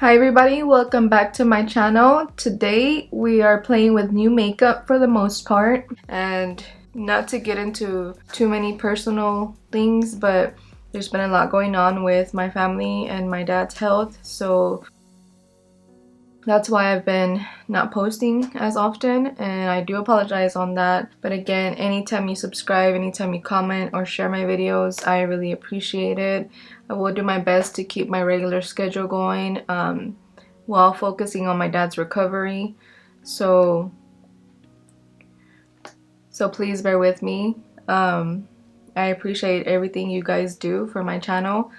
Hi everybody, welcome back to my channel. Today we are playing with new makeup for the most part, and not to get into too many personal things, but there's been a lot going on with my family and my dad's health, so that's why I've been not posting as often, and I do apologize on that. But again, anytime you subscribe, anytime you comment or share my videos, I really appreciate it. I will do my best to keep my regular schedule going while focusing on my dad's recovery. So please bear with me. I appreciate everything you guys do for my channel,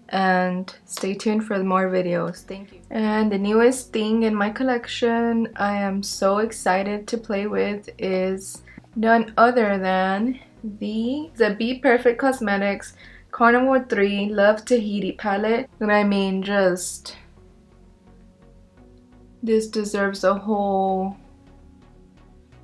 and stay tuned for more videos. Thank you. And the newest thing in my collection I am so excited to play with is none other than the Bperfectcosmetics Carnival 3 Love Tahiti palette. And I mean, just this deserves a whole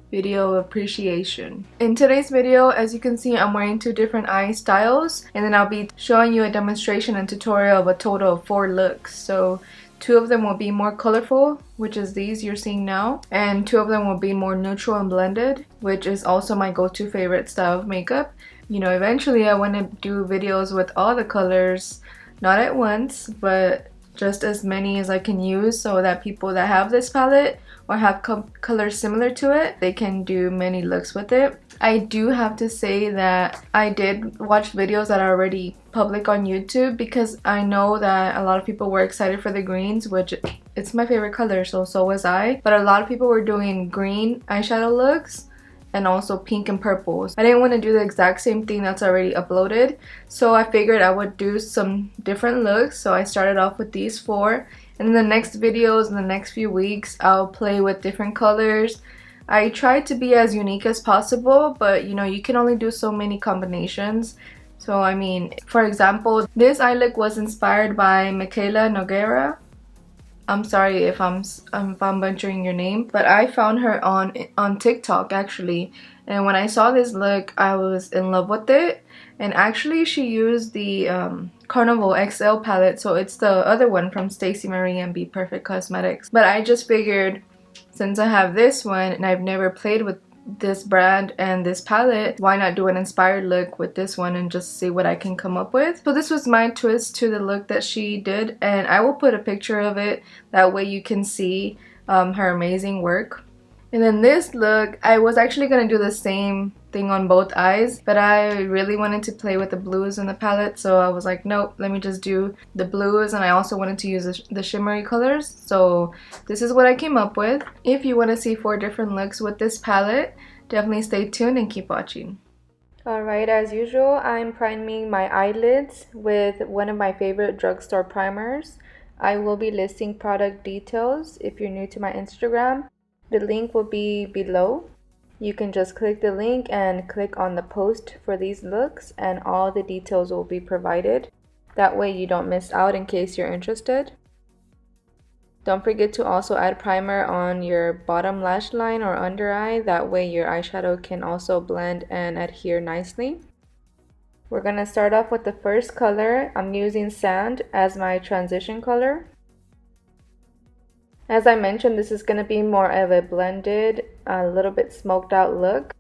video of appreciation. In today's video, as you can see, I'm wearing two different eye styles, and then I'll be showing you a demonstration and tutorial of a total of 4 looks. So 2 of them will be more colorful, which is these you're seeing now, and 2 of them will be more neutral and blended, which is also my go-to favorite style of makeup. You know, eventually I want to do videos with all the colors, not at once, but just as many as I can use, so that people that have this palette or have colors similar to it, they can do many looks with it. I do have to say that I did watch videos that are already public on YouTube, because I know that a lot of people were excited for the greens, which it's my favorite color, so was I. But a lot of people were doing green eyeshadow looks and also pink and purples. I didn't want to do the exact same thing that's already uploaded, so I figured I would do some different looks. So I started off with these 4, and in the next videos, in the next few weeks, I'll play with different colors. I tried to be as unique as possible, but you know, you can only do so many combinations. So I mean, for example, this eye look was inspired by Michaela Noguera. I'm sorry if I'm butchering your name, but I found her on TikTok actually, and when I saw this look, I was in love with it. And actually, she used the Carnival XL palette, so it's the other one from Stacey Marie and Bperfectcosmetics. But I just figured, since I have this one and I've never played with this brand and this palette, why not do an inspired look with this one and just see what I can come up with. So this was my twist to the look that she did, and I will put a picture of it, that way you can see her amazing work. And then this look, I was actually going to do the same thing on both eyes, but I really wanted to play with the blues in the palette, so I was like, nope, let me just do the blues. And I also wanted to use the shimmery colors, so this is what I came up with. If you want to see 4 different looks with this palette, definitely stay tuned and keep watching. Alright, as usual, I'm priming my eyelids with one of my favorite drugstore primers. I will be listing product details if you're new to my Instagram. The link will be below. You can just click the link and click on the post for these looks, and all the details will be provided. That way you don't miss out in case you're interested. Don't forget to also add primer on your bottom lash line or under eye. That way your eyeshadow can also blend and adhere nicely. We're going to start off with the first color. I'm using Sand as my transition color. As I mentioned, this is going to be more of a blended, a little bit smoked out look.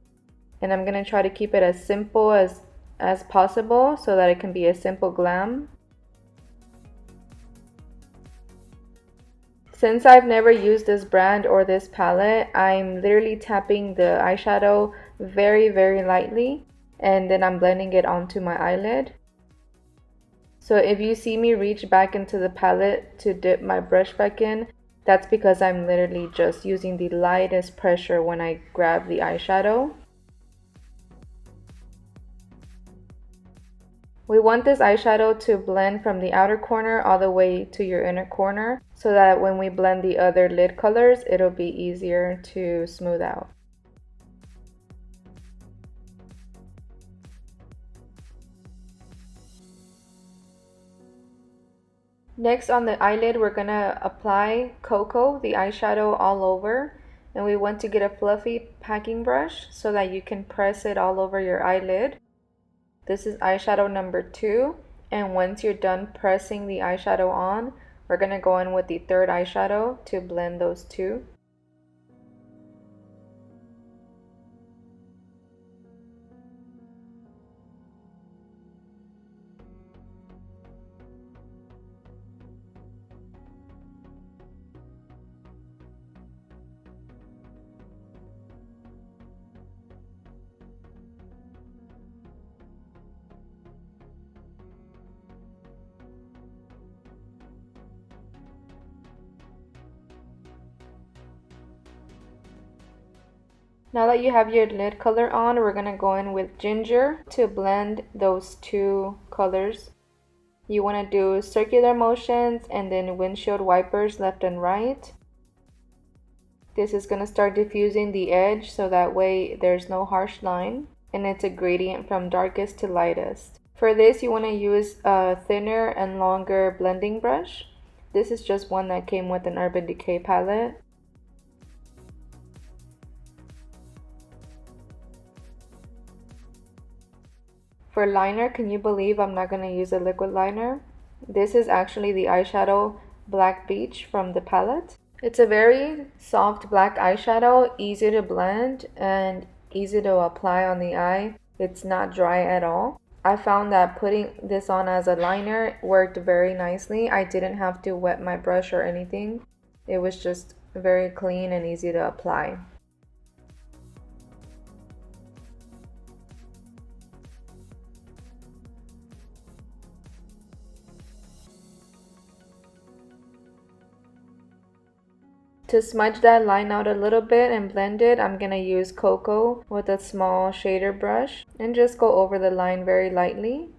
And I'm going to try to keep it as simple as possible, so that it can be a simple glam. Since I've never used this brand or this palette, I'm literally tapping the eyeshadow very, very lightly, and then I'm blending it onto my eyelid. So if you see me reach back into the palette to dip my brush back in, that's because I'm literally just using the lightest pressure when I grab the eyeshadow. We want this eyeshadow to blend from the outer corner all the way to your inner corner, so that when we blend the other lid colors, it'll be easier to smooth out. Next, on the eyelid, we're going to apply Cocoa, the eyeshadow, all over. And we want to get a fluffy packing brush so that you can press it all over your eyelid. This is eyeshadow number 2. And once you're done pressing the eyeshadow on, We're going to go in with the third eyeshadow to blend those two. Now that you have your lid color on, we're going to go in with ginger to blend those two colors. You want to do circular motions and then windshield wipers left and right. This is going to start diffusing the edge so that way there's no harsh line, and it's a gradient from darkest to lightest. For this, you want to use a thinner and longer blending brush. This is just one that came with an Urban Decay palette. For liner, can you believe I'm not going to use a liquid liner? This is actually the eyeshadow Black Beach from the palette. It's a very soft black eyeshadow, easy to blend and easy to apply on the eye. It's not dry at all. I found that putting this on as a liner worked very nicely. I didn't have to wet my brush or anything. It was just very clean and easy to apply. To smudge that line out a little bit and blend it, I'm going to use Cocoa with a small shader brush and just go over the line very lightly.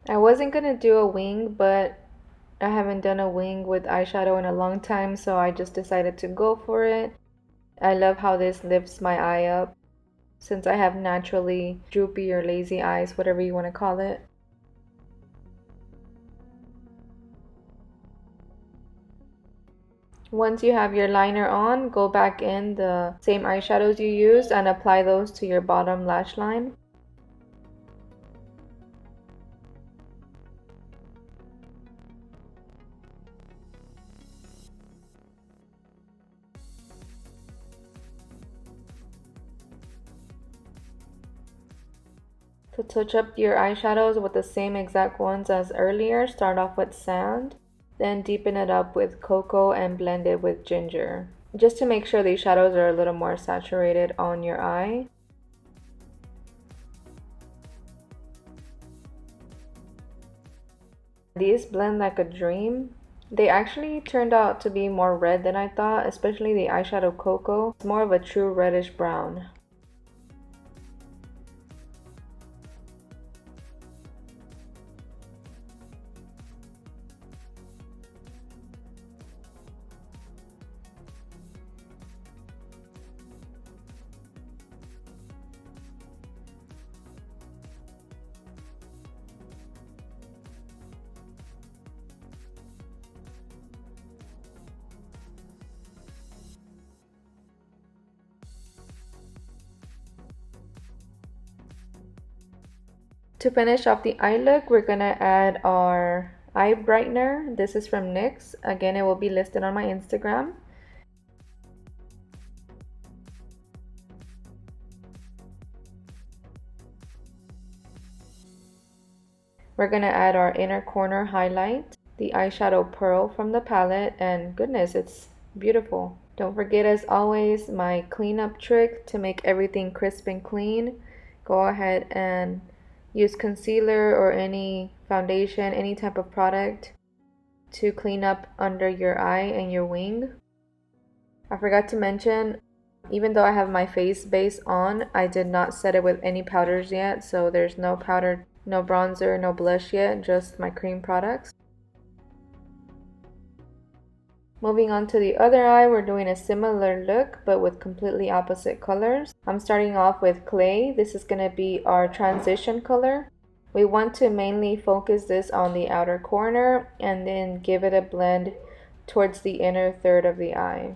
I wasn't going to do a wing, but I haven't done a wing with eyeshadow in a long time, so I just decided to go for it. I love how this lifts my eye up, since I have naturally droopy or lazy eyes, whatever you want to call it. Once you have your liner on, go back in the same eyeshadows you used and apply those to your bottom lash line. To touch up your eyeshadows with the same exact ones as earlier, start off with sand, then deepen it up with cocoa and blend it with ginger, just to make sure these shadows are a little more saturated on your eye. These blend like a dream. They actually turned out to be more red than I thought, especially the eyeshadow cocoa. It's more of a true reddish brown. To finish off the eye look, we're gonna add our eye brightener. This is from NYX. Again, it will be listed on my Instagram. We're gonna add our inner corner highlight, the eyeshadow Pearl from the palette, and goodness, it's beautiful. Don't forget, as always, my cleanup trick to make everything crisp and clean. Go ahead and use concealer or any foundation, any type of product to clean up under your eye and your wing. I forgot to mention, even though I have my face base on, I did not set it with any powders yet, so there's no powder, no bronzer, no blush yet, just my cream products. Moving on to the other eye, we're doing a similar look but with completely opposite colors. I'm starting off with Clay. This is going to be our transition color. We want to mainly focus this on the outer corner and then give it a blend towards the inner third of the eye.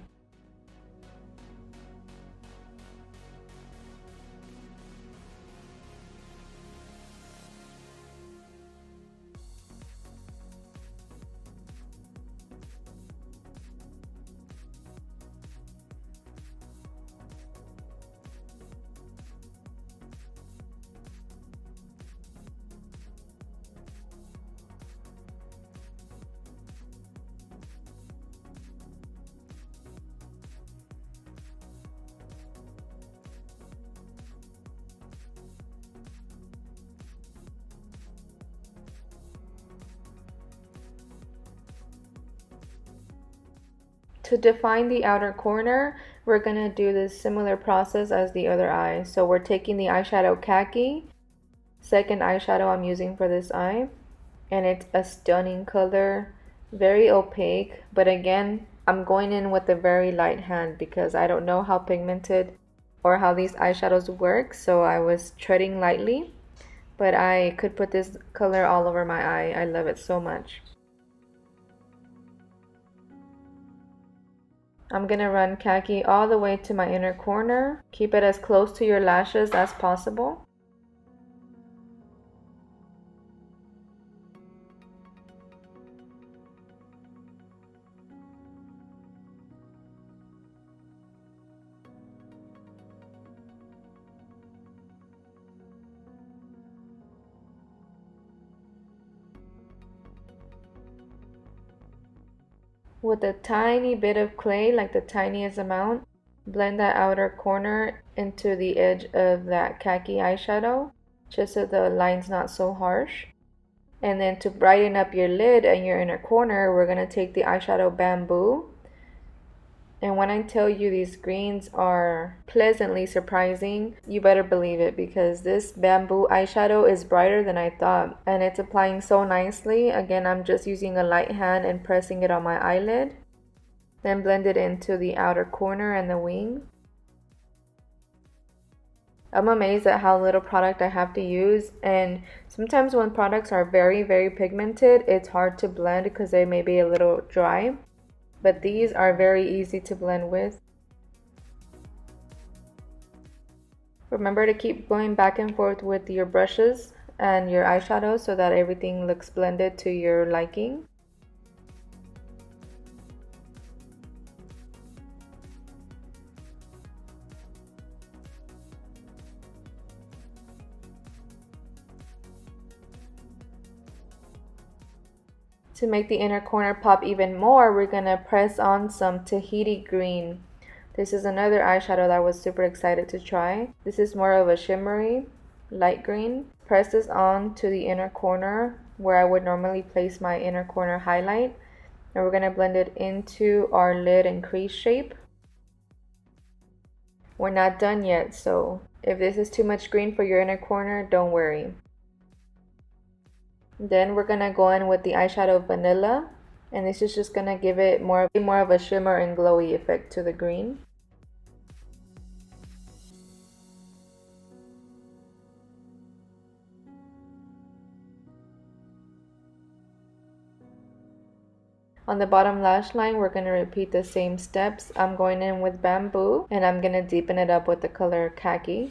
To define the outer corner, we're going to do this similar process as the other eye. So we're taking the eyeshadow Khaki, second eyeshadow I'm using for this eye, and it's a stunning color, very opaque, but again, I'm going in with a very light hand because I don't know how pigmented or how these eyeshadows work, so I was treading lightly, but I could put this color all over my eye. I love it so much. I'm gonna run Khaki all the way to my inner corner. Keep it as close to your lashes as possible. With a tiny bit of clay, like the tiniest amount, blend that outer corner into the edge of that Khaki eyeshadow, just so the line's not so harsh. And then to brighten up your lid and your inner corner, we're going to take the Eyeshadow Bamboo. And when I tell you these greens are pleasantly surprising, you better believe it, because this bamboo eyeshadow is brighter than I thought, and it's applying so nicely. Again, I'm just using a light hand and pressing it on my eyelid, then blend it into the outer corner and the wing. I'm amazed at how little product I have to use, and sometimes when products are very pigmented, it's hard to blend because they may be a little dry. But these are very easy to blend with. Remember to keep going back and forth with your brushes and your eyeshadow so that everything looks blended to your liking. To make the inner corner pop even more, we're gonna press on some Tahiti green. This is another eyeshadow that I was super excited to try. This is more of a shimmery light green. Press this on to the inner corner where I would normally place my inner corner highlight. And we're gonna blend it into our lid and crease shape. We're not done yet, so if this is too much green for your inner corner, don't worry. Then we're gonna go in with the eyeshadow Vanilla, and this is just gonna give it more of a shimmer and glowy effect to the green. On the bottom lash line, we're gonna repeat the same steps. I'm going in with Bamboo, and I'm gonna deepen it up with the color Khaki.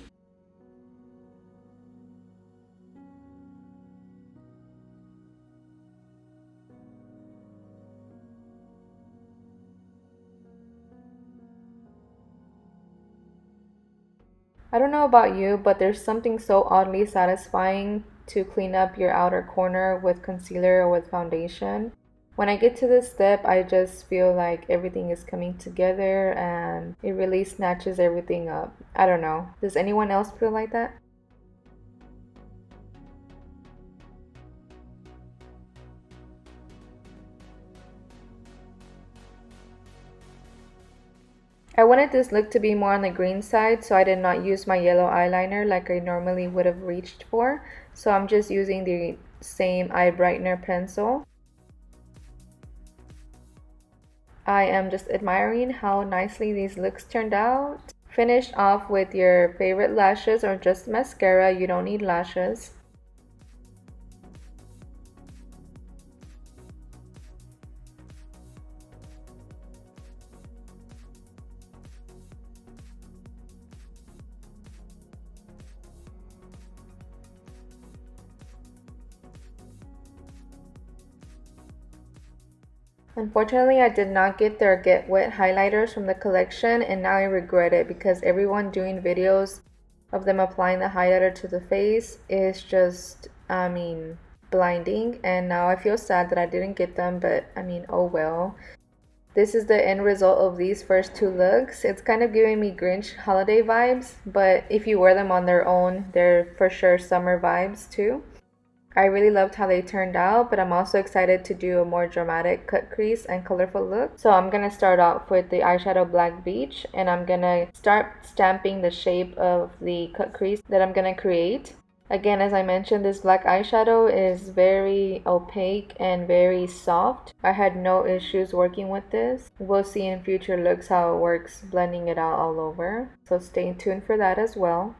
I don't know about you, but there's something so oddly satisfying to clean up your outer corner with concealer or with foundation. When I get to this step, I just feel like everything is coming together and it really snatches everything up. I don't know. Does anyone else feel like that? I wanted this look to be more on the green side, so I did not use my yellow eyeliner like I normally would have reached for. So I'm just using the same eye brightener pencil. I am just admiring how nicely these looks turned out. Finish off with your favorite lashes or just mascara, you don't need lashes. Unfortunately, I did not get their Get Wet highlighters from the collection, and now I regret it because everyone doing videos of them applying the highlighter to the face is just, blinding. And now I feel sad that I didn't get them, but oh well. This is the end result of these first two looks. It's kind of giving me Grinch holiday vibes, but if you wear them on their own, they're for sure summer vibes too. I really loved how they turned out, but I'm also excited to do a more dramatic cut crease and colorful look. So I'm gonna start off with the eyeshadow Black Beach, and I'm gonna start stamping the shape of the cut crease that I'm gonna create. Again, as I mentioned, this black eyeshadow is very opaque and very soft. I had no issues working with this. We'll see in future looks how it works blending it out all over. So stay tuned for that as well.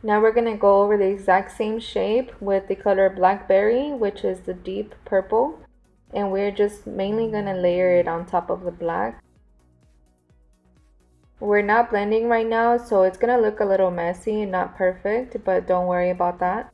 Now we're going to go over the exact same shape with the color Blackberry, which is the deep purple. And we're just mainly going to layer it on top of the black. We're not blending right now, so it's going to look a little messy and not perfect, but don't worry about that.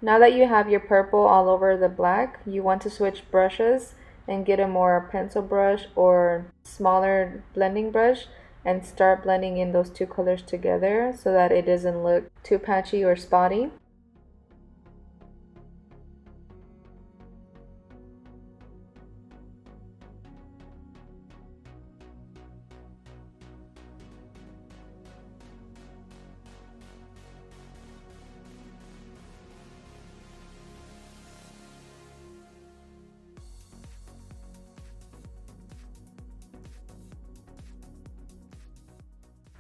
Now that you have your purple all over the black, you want to switch brushes and get a more pencil brush or smaller blending brush and start blending in those two colors together so that it doesn't look too patchy or spotty.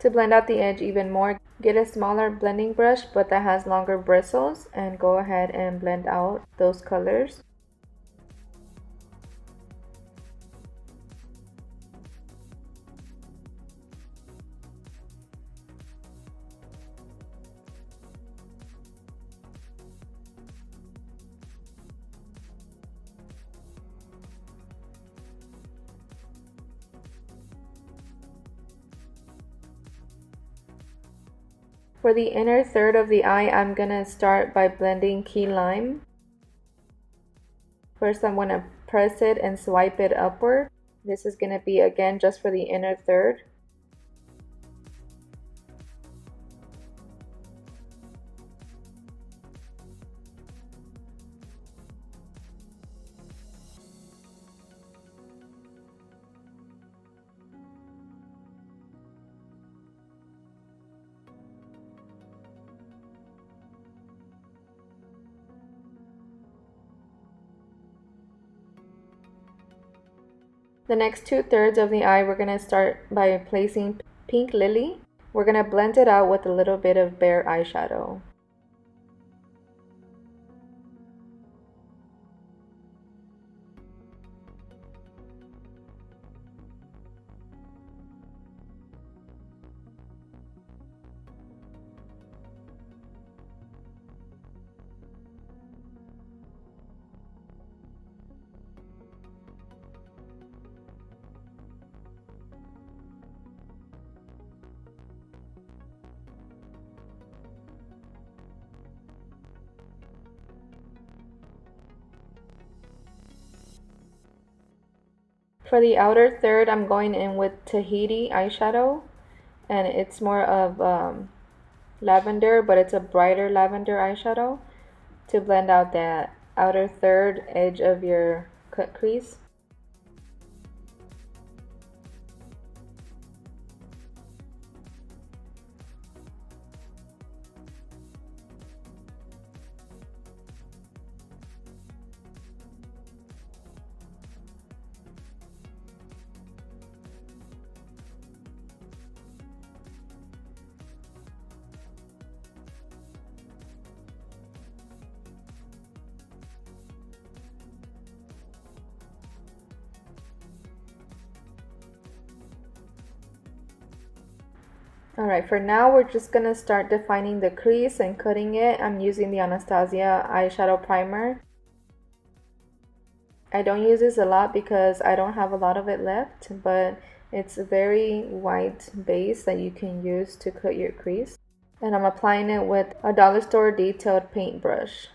To blend out the edge even more, get a smaller blending brush but that has longer bristles and go ahead and blend out those colors. For the inner third of the eye, I'm gonna start by blending key lime. First, I'm gonna press it and swipe it upward. This is gonna be again just for the inner third. The next 2/3 of the eye, we're going to start by placing Pink Lily. We're going to blend it out with a little bit of Bare eyeshadow. For the outer third, I'm going in with Tahiti eyeshadow, and it's more of lavender, but it's a brighter lavender eyeshadow to blend out that outer third edge of your cut crease. Alright, for now we're just going to start defining the crease and cutting it. I'm using the Anastasia eyeshadow primer. I don't use this a lot because I don't have a lot of it left, but it's a very white base that you can use to cut your crease. And I'm applying it with a dollar store detailed paintbrush.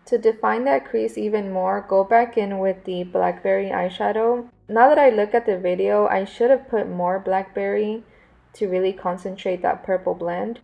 To define that crease even more, go back in with the blackberry eyeshadow. Now that I look at the video, I should have put more blackberry to really concentrate that purple blend.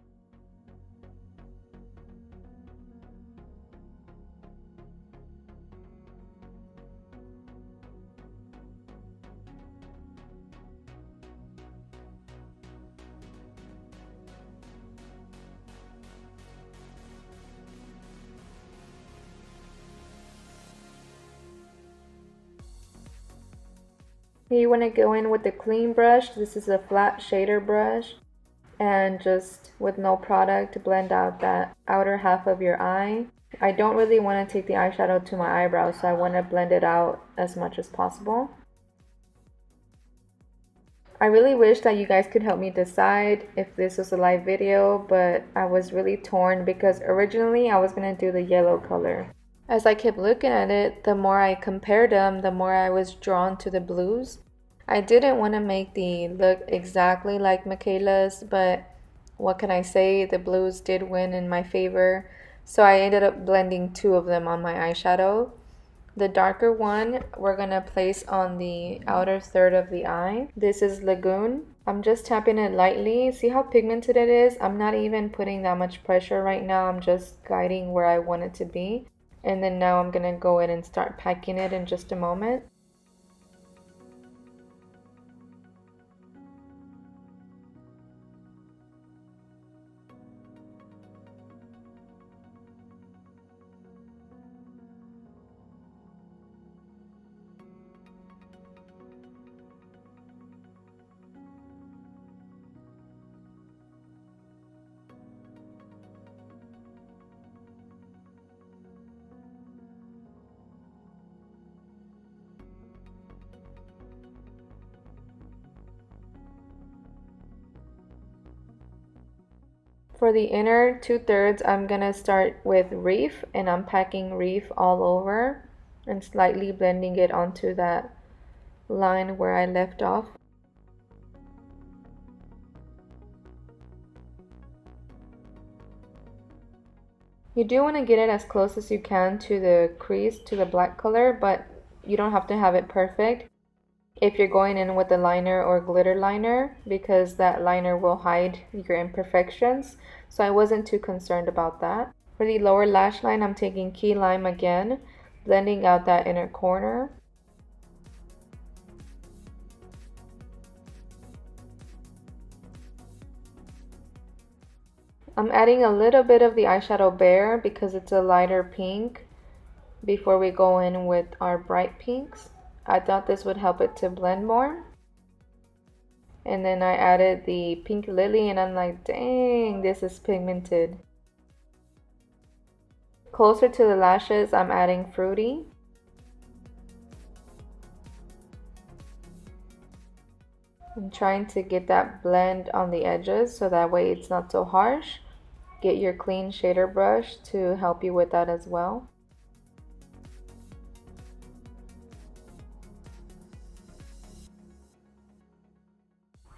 You want to go in with the clean brush. This is a flat shader brush, and just with no product, blend out that outer half of your eye. I don't really want to take the eyeshadow to my eyebrows, so I want to blend it out as much as possible. I really wish that you guys could help me decide if this was a live video, but I was really torn because originally I was going to do the yellow color. As I kept looking at it, the more I compared them, the more I was drawn to the blues. I didn't want to make the look exactly like Michaela's, but what can I say? The blues did win in my favor. So I ended up blending two of them on my eyeshadow. The darker one we're going to place on the outer third of the eye. This is Lagoon. I'm just tapping it lightly. See how pigmented it is? I'm not even putting that much pressure right now. I'm just guiding where I want it to be. And then now I'm going to go in and start packing it in just a moment. For the inner 2/3, I'm gonna start with Reef, and I'm packing Reef all over and slightly blending it onto that line where I left off. You do want to get it as close as you can to the crease, to the black color, but you don't have to have it perfect if you're going in with a liner or glitter liner, because that liner will hide your imperfections. So I wasn't too concerned about that. For the lower lash line, I'm taking Key Lime again, blending out that inner corner. I'm adding a little bit of the eyeshadow Bare because it's a lighter pink before we go in with our bright pinks. I thought this would help it to blend more. And then I added the pink lily and I'm like, dang, this is pigmented. Closer to the lashes, I'm adding fruity. I'm trying to get that blend on the edges so that way it's not so harsh. Get your clean shader brush to help you with that as well.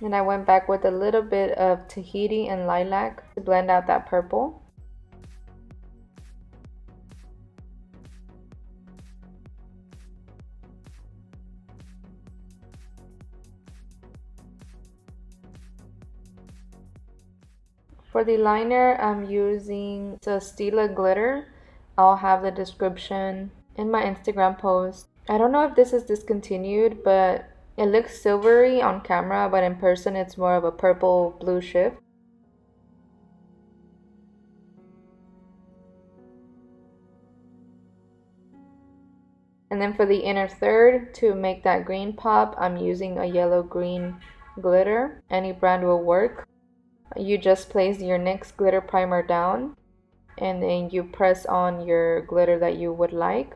And I went back with a little bit of Tahiti and lilac to blend out that purple. For the liner, I'm using the Estilo glitter. I'll have the description in my Instagram post. I don't know if this is discontinued, but it looks silvery on camera, but in person it's more of a purple blue shift. And then for the inner third, to make that green pop, I'm using a yellow green glitter. Any brand will work. You just place your NYX glitter primer down and then you press on your glitter that you would like.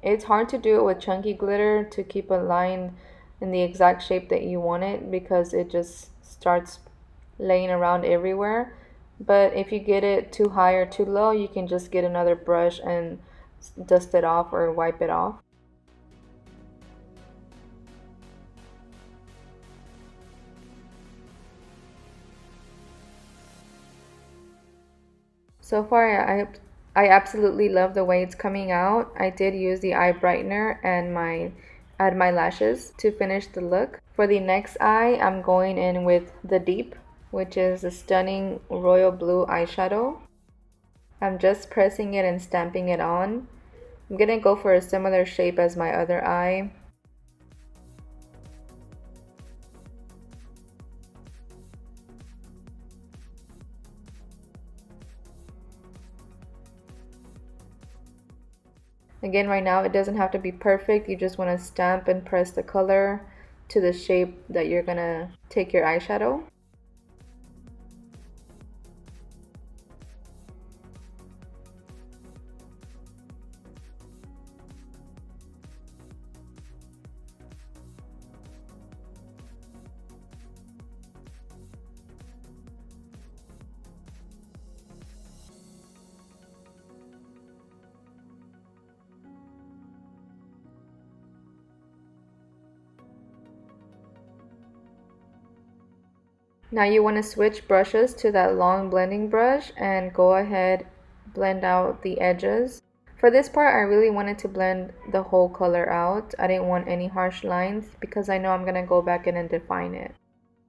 It's hard to do it with chunky glitter to keep a line in the exact shape that you want it because it just starts laying around everywhere. But if you get it too high or too low, you can just get another brush and dust it off or wipe it off. So far, I absolutely love the way it's coming out. I did use the eye brightener and add my lashes to finish the look. For the next eye, I'm going in with the Deep, which is a stunning royal blue eyeshadow. I'm just pressing it and stamping it on. I'm gonna go for a similar shape as my other eye. Again, right now it doesn't have to be perfect. You just want to stamp and press the color to the shape that you're gonna take your eyeshadow. Now you want to switch brushes to that long blending brush and go ahead, blend out the edges. For this part, I really wanted to blend the whole color out. I didn't want any harsh lines because I know I'm going to go back in and define it.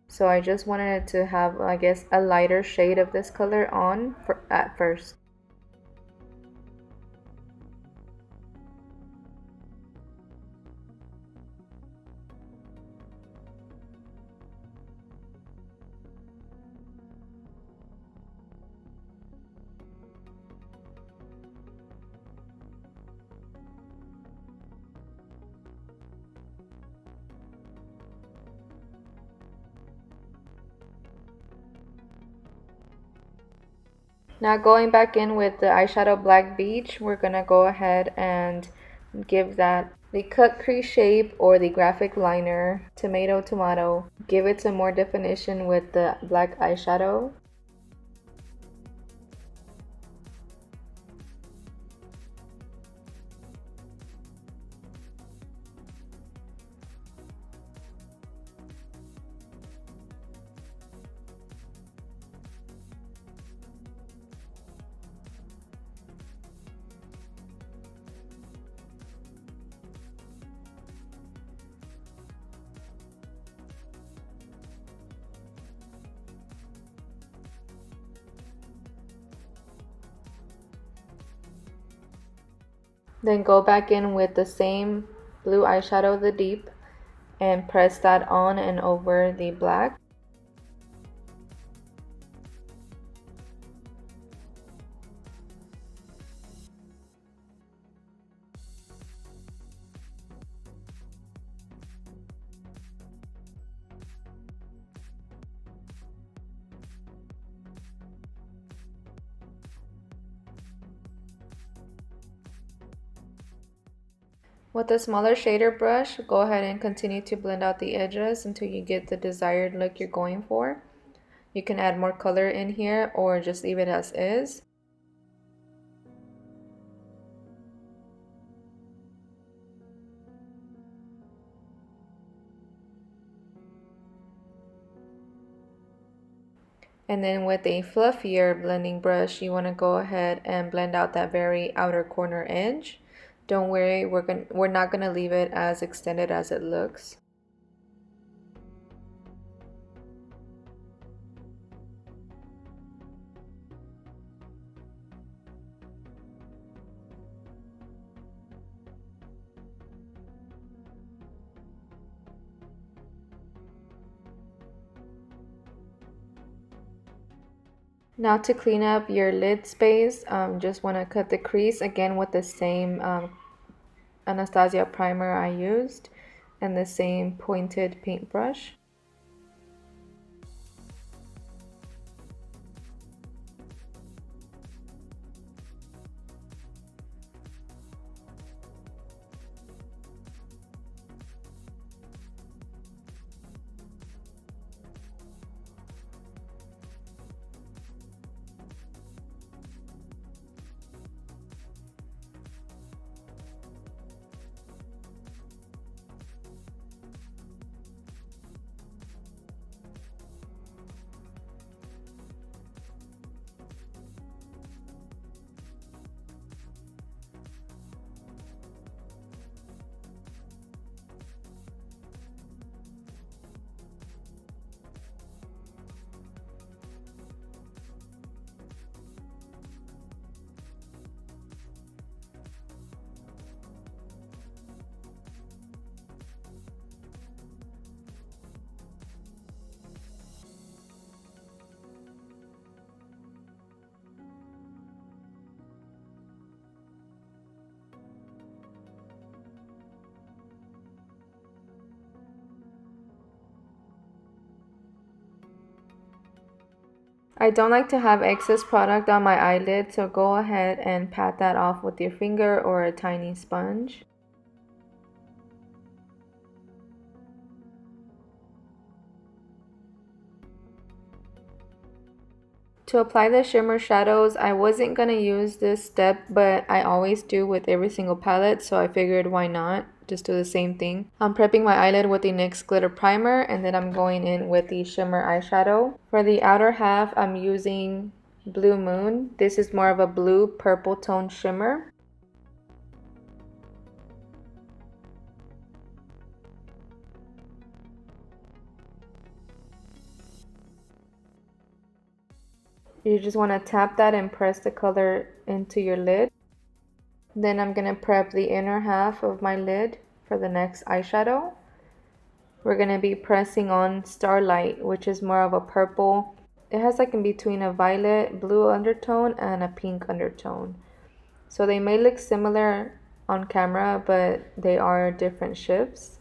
So I just wanted it to have, I guess, a lighter shade of this color on at first. Now going back in with the eyeshadow Black Beach, we're gonna go ahead and give that the cut crease shape or the graphic liner, tomato. Give it some more definition with the black eyeshadow. Then go back in with the same blue eyeshadow, the Deep, and press that on and over the black. With a smaller shader brush, go ahead and continue to blend out the edges until you get the desired look you're going for. You can add more color in here or just leave it as is. And then with a fluffier blending brush, you want to go ahead and blend out that very outer corner edge. Don't worry, we're not going to leave it as extended as it looks. Now to clean up your lid space, just want to cut the crease again with the same Anastasia primer I used and the same pointed paintbrush. I don't like to have excess product on my eyelid, so go ahead and pat that off with your finger or a tiny sponge. To apply the shimmer shadows, I wasn't going to use this step, but I always do with every single palette, so I figured why not? Just do the same thing. I'm prepping my eyelid with the NYX glitter primer, and then I'm going in with the shimmer eyeshadow. For the outer half, I'm using Blue Moon. This is more of a blue purple tone shimmer. You just want to tap that and press the color into your lid. Then I'm going to prep the inner half of my lid for the next eyeshadow. We're going to be pressing on Starlight, which is more of a purple. It has like in between a violet blue undertone and a pink undertone. So they may look similar on camera, but they are different shifts.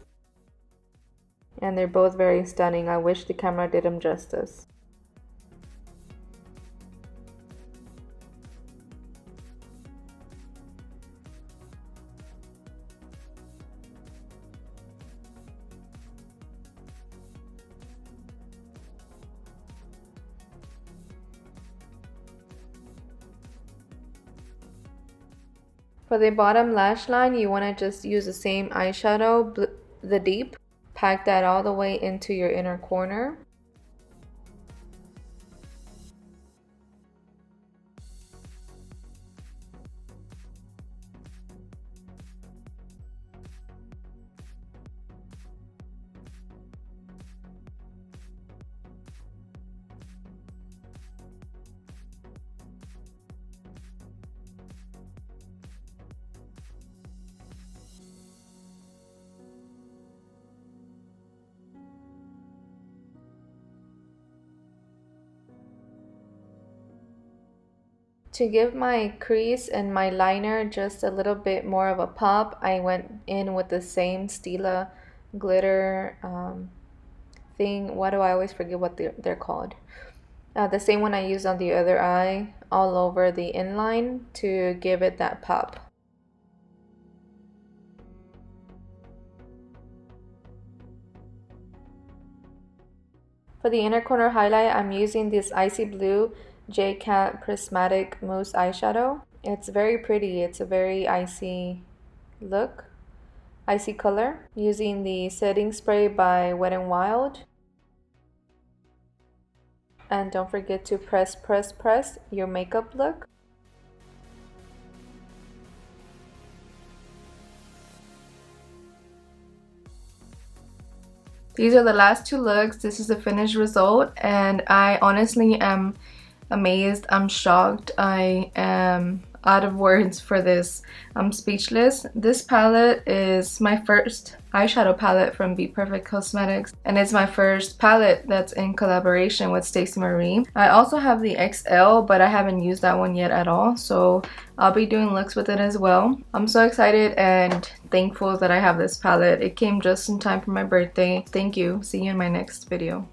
And they're both very stunning. I wish the camera did them justice. For the bottom lash line, you want to just use the same eyeshadow, the deep. Pack that all the way into your inner corner. To give my crease and my liner just a little bit more of a pop, I went in with the same Stila glitter thing. Why do I always forget what they're called? The same one I used on the other eye, all over the inline to give it that pop. For the inner corner highlight, I'm using this icy blue J Cat Prismatic Mousse eyeshadow. It's very pretty. It's a very icy look, icy color. Using the setting spray by Wet n Wild. And don't forget to press your makeup look. These are the last two looks. This is the finished result, and I honestly am amazed. I'm shocked. I am out of words for this. I'm speechless. This palette is my first eyeshadow palette from Bperfectcosmetics, and it's my first palette that's in collaboration with Stacey Marie. I also have the XL, but I haven't used that one yet at all, so I'll be doing looks with it as well. I'm so excited and thankful that I have this palette. It came just in time for my birthday. Thank you. See you in my next video.